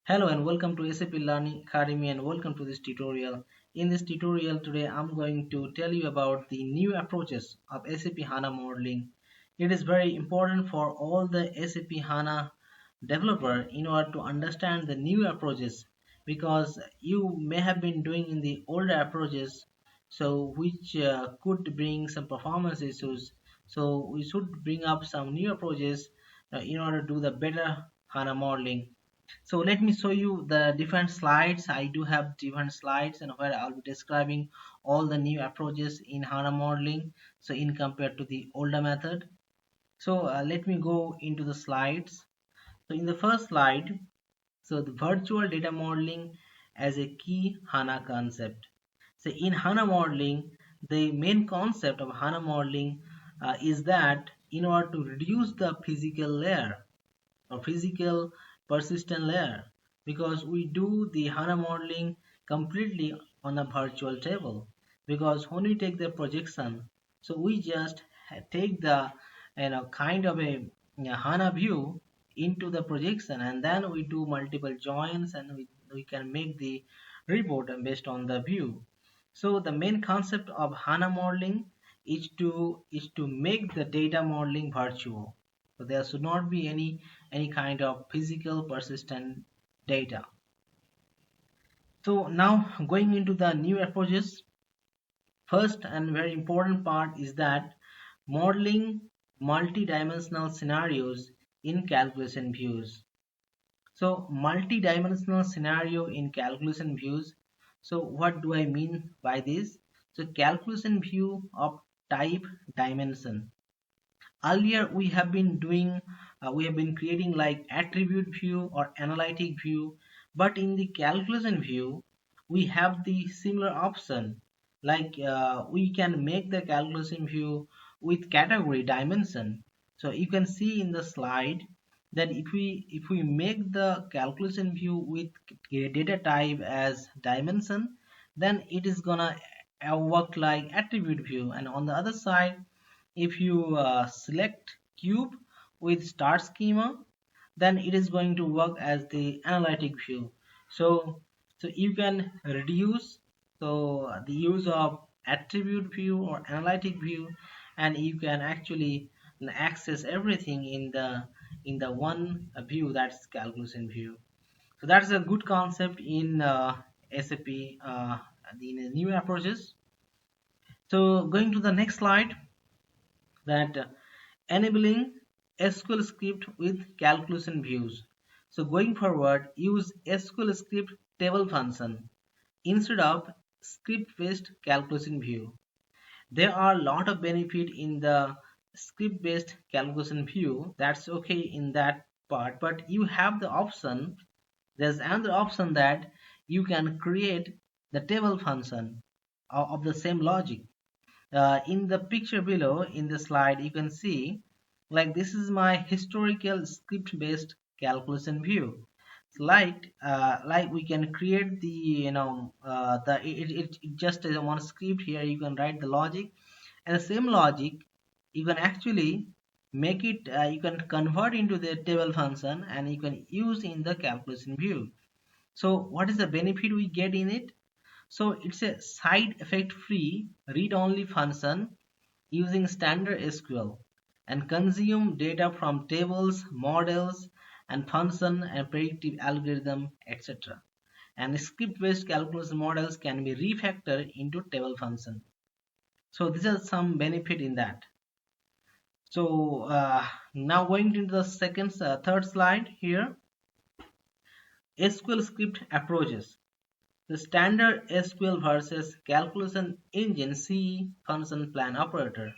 Hello and welcome to SAP Learning Academy and welcome to this tutorial. In this tutorial today I'm going to tell you about the new approaches of SAP HANA modeling. It is very important for all the SAP HANA developer in order to understand the new approaches because you may have been doing in the older approaches so which could bring some performance issues. So we should bring up some new approaches in order to do the better HANA modeling. So let me show you the different slides. I do have different slides and where I'll be describing all the new approaches in HANA modeling. So in compared to the older method. So let me go into the slides. So in the first slide, so the virtual data modeling as a key HANA concept. So in HANA modeling, the main concept of HANA modeling is that in order to reduce the physical layer or physical persistent layer, because we do the HANA modeling completely on a virtual table, because when we take the projection, so we just take the kind of a HANA view into the projection, and then we do multiple joins and we can make the report based on the view. So the main concept of HANA modeling is to make the data modeling virtual. So there should not be any kind of physical persistent data. So now going into the new approaches, first and very important part is that modeling multi-dimensional scenarios in calculation views. So multi-dimensional scenario in calculation views. So what do I mean by this? So calculation view of type dimension. Earlier we have been creating like attribute view or analytic view, but in the calculation view we have the similar option, like we can make the calculation view with category dimension. So you can see in the slide that if we make the calculation view with a data type as dimension, then it is gonna work like attribute view. And on the other side, if you select cube with star schema, then it is going to work as the analytic view. So you can reduce the use of attribute view or analytic view, and you can actually access everything in the one view, that's calculation view. So that's a good concept in SAP in the new approaches. So going to the next slide, that enabling SQL script with calculation views. So going forward, use SQL script table function instead of script based calculation view. There are a lot of benefit in the script based calculation view. That's okay in that part, but you have the option, there's another option that you can create the table function of the same logic. In the picture below in the slide you can see, like, this is my historical script based calculation view. So like we can create the it just is one script. Here you can write the logic, and the same logic you can actually make it, you can convert into the table function and you can use in the calculation view. So what is the benefit we get in it? So it's a side effect free read only function using standard SQL, and consume data from tables, models, and function and predictive algorithm, etc. And script based calculation models can be refactored into table function. So these are some benefit in that. So now going into the third slide here, SQL script approaches. The standard SQL versus calculation engine C function plan operator,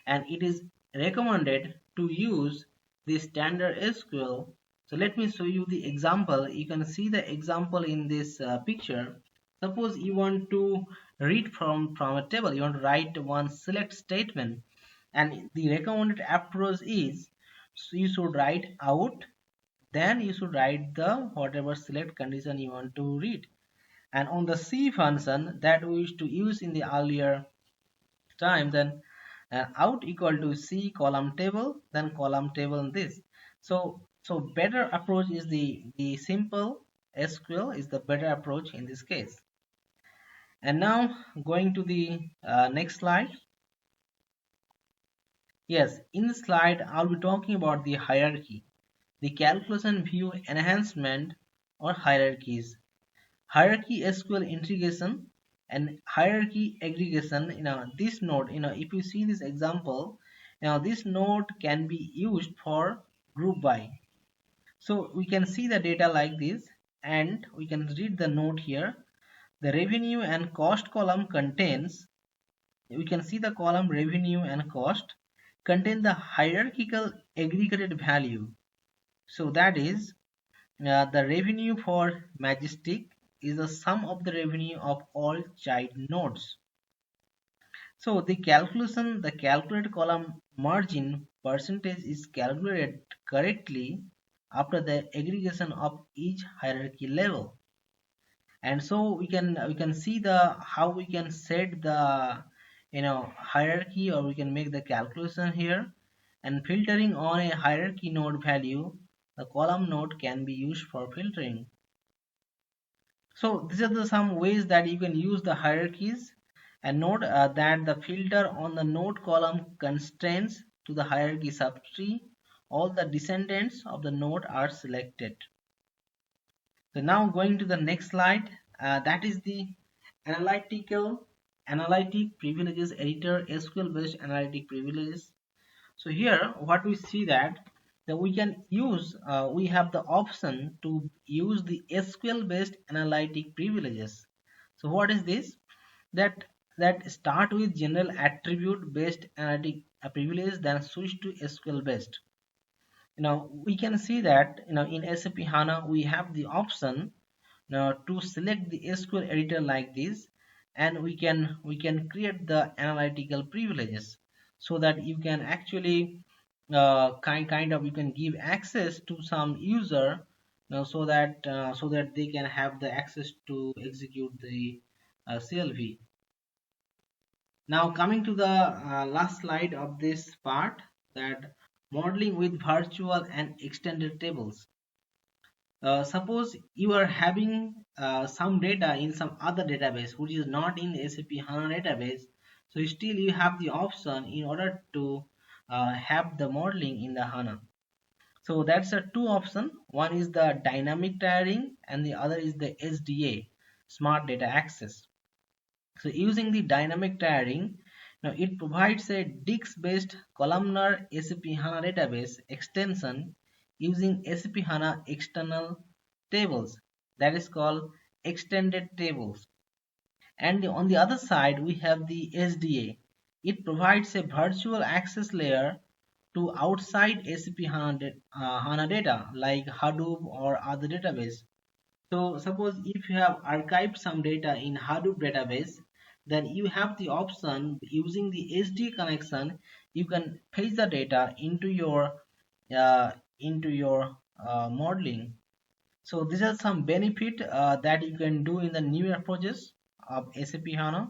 and it is recommended to use the standard SQL. So let me show you the example. You can see the example in this picture. Suppose you want to read from a table, you want to write one select statement, and the recommended approach is, so you should write out, then you should write the whatever select condition you want to read. And on the C function that we used to use in the earlier time, then out equal to C column table, then column table in this. So better approach is the simple SQL is the better approach in this case. And now going to the next slide. Yes, in this slide I'll be talking about the hierarchy, the calculation view enhancement or hierarchies, hierarchy SQL integration and hierarchy aggregation. This node, if you see this example, this node can be used for group by. So we can see the data like this, and we can read the note here. The revenue and cost column contains, we can see the column revenue and cost contain the hierarchical aggregated value. So that is, the revenue for Majestic is the sum of the revenue of all child nodes. So the calculation, the calculated column margin percentage is calculated correctly after the aggregation of each hierarchy level. And so we can see the how we can set the hierarchy, or we can make the calculation here, and filtering on a hierarchy node value, the column node can be used for filtering. So these are some ways that you can use the hierarchies. And note that the filter on the node column constrains to the hierarchy subtree. All the descendants of the node are selected. So now going to the next slide, that is the analytic privileges editor, SQL based analytic privileges. So here what we see that we can use, we have the option to use the SQL based analytic privileges. So what is this? That start with general attribute based analytic privilege, then switch to SQL based. We can see that in SAP HANA we have the option to select the SQL editor like this, and we can create the analytical privileges, so that you can actually kind of you can give access to some user, so that they can have the access to execute the CLV. Now coming to the last slide of this part, that modeling with virtual and extended tables. Suppose you are having some data in some other database which is not in SAP HANA database, so still you have the option in order to have the modeling in the HANA. So that's a two option. One is the dynamic tiering and the other is the SDA, Smart Data Access. So using the dynamic tiering, now it provides a disk-based columnar SAP HANA database extension using SAP HANA external tables, that is called extended tables. And on the other side we have the SDA. It provides a virtual access layer to outside SAP HANA data like Hadoop or other database. So suppose if you have archived some data in Hadoop database, then you have the option using the SD connection, you can paste the data into your modeling. So these are some benefit that you can do in the new approaches of SAP HANA.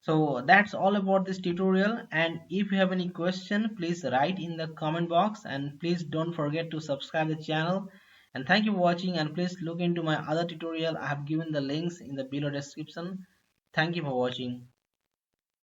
So that's all about this tutorial, and if you have any question, please write in the comment box, and please don't forget to subscribe the channel. And thank you for watching, and please look into my other tutorial. I have given the links in the below description. Thank you for watching.